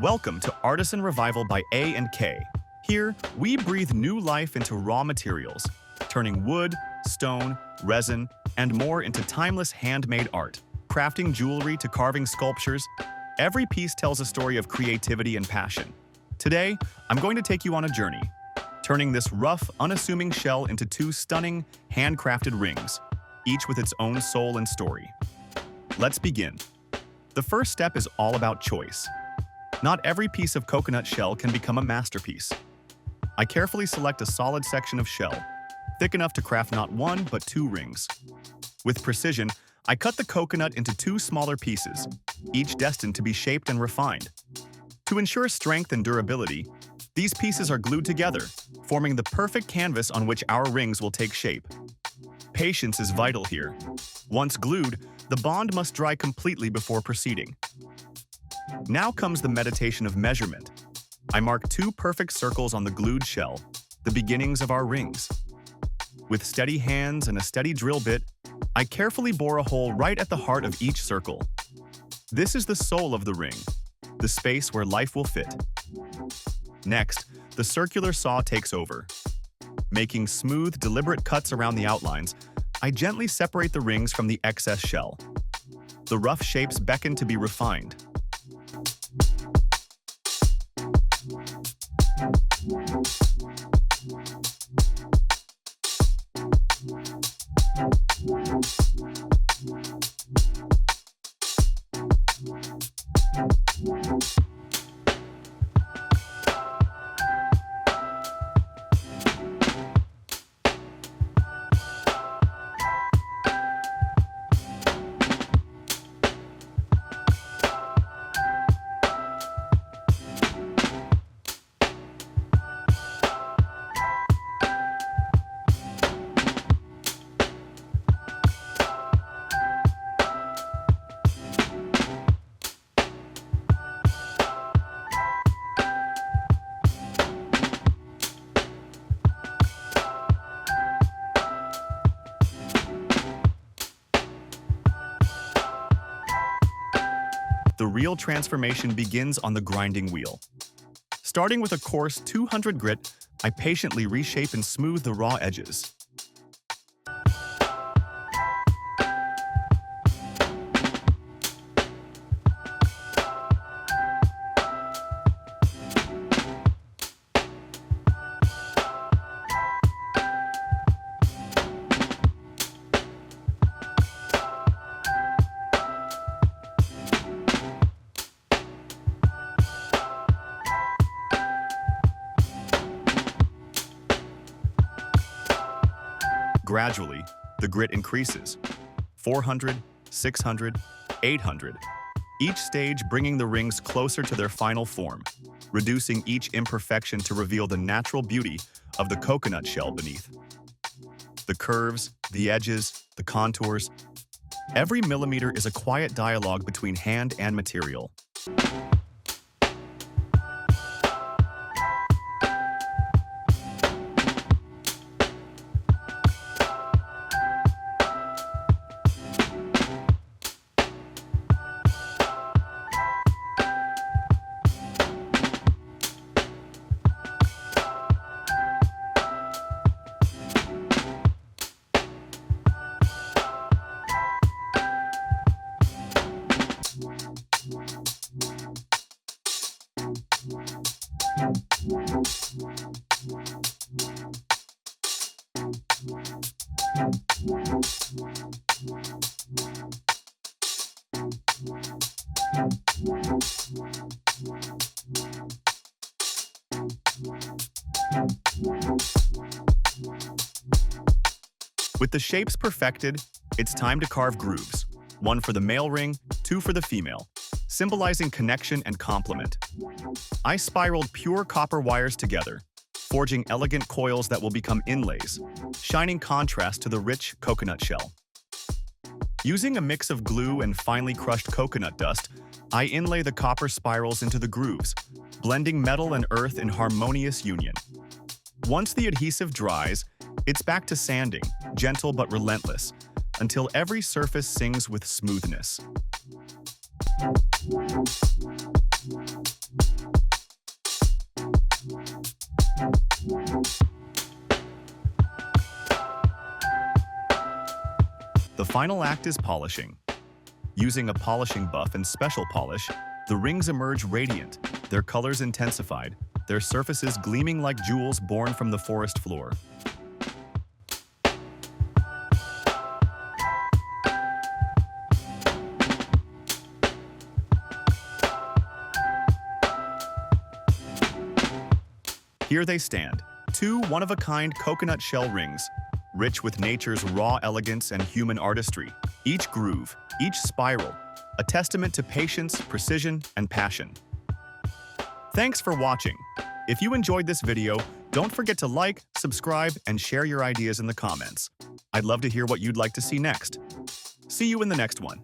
Welcome to Artisan Revival by A&K. Here, we breathe new life into raw materials, turning wood, stone, resin, and more into timeless handmade art. Crafting jewelry to carving sculptures, every piece tells a story of creativity and passion. Today, I'm going to take you on a journey, turning this rough, unassuming shell into two stunning, handcrafted rings, each with its own soul and story. Let's begin. The first step is all about choice. Not every piece of coconut shell can become a masterpiece. I carefully select a solid section of shell, thick enough to craft not one but two rings. With precision, I cut the coconut into two smaller pieces, each destined to be shaped and refined. To ensure strength and durability, these pieces are glued together, forming the perfect canvas on which our rings will take shape. Patience is vital here. Once glued, the bond must dry completely before proceeding. Now comes the meditation of measurement. I mark two perfect circles on the glued shell, the beginnings of our rings. With steady hands and a steady drill bit, I carefully bore a hole right at the heart of each circle. This is the soul of the ring, the space where life will fit. Next, the circular saw takes over. Making smooth, deliberate cuts around the outlines, I gently separate the rings from the excess shell. The rough shapes beckon to be refined. The real transformation begins on the grinding wheel. Starting with a coarse 200 grit, I patiently reshape and smooth the raw edges. Gradually, the grit increases. 400, 600, 800. Each stage bringing the rings closer to their final form, reducing each imperfection to reveal the natural beauty of the coconut shell beneath. The curves, the edges, the contours. Every millimeter is a quiet dialogue between hand and material. With the shapes perfected, it's time to carve grooves. One for the male ring, two for the female, symbolizing connection and complement. I spiraled pure copper wires together, forging elegant coils that will become inlays, shining contrast to the rich coconut shell. Using a mix of glue and finely crushed coconut dust, I inlay the copper spirals into the grooves, blending metal and earth in harmonious union. Once the adhesive dries, it's back to sanding, gentle but relentless, until every surface sings with smoothness. final act is polishing. Using a polishing buff and special polish, the rings emerge radiant, their colors intensified, their surfaces gleaming like jewels born from the forest floor. Here they stand, two one-of-a-kind coconut shell rings, rich with nature's raw elegance and human artistry. Each groove, each spiral, a testament to patience, precision, and passion. Thanks for watching. If you enjoyed this video, don't forget to like, subscribe, and share your ideas in the comments. I'd love to hear what you'd like to see next. See you in the next one.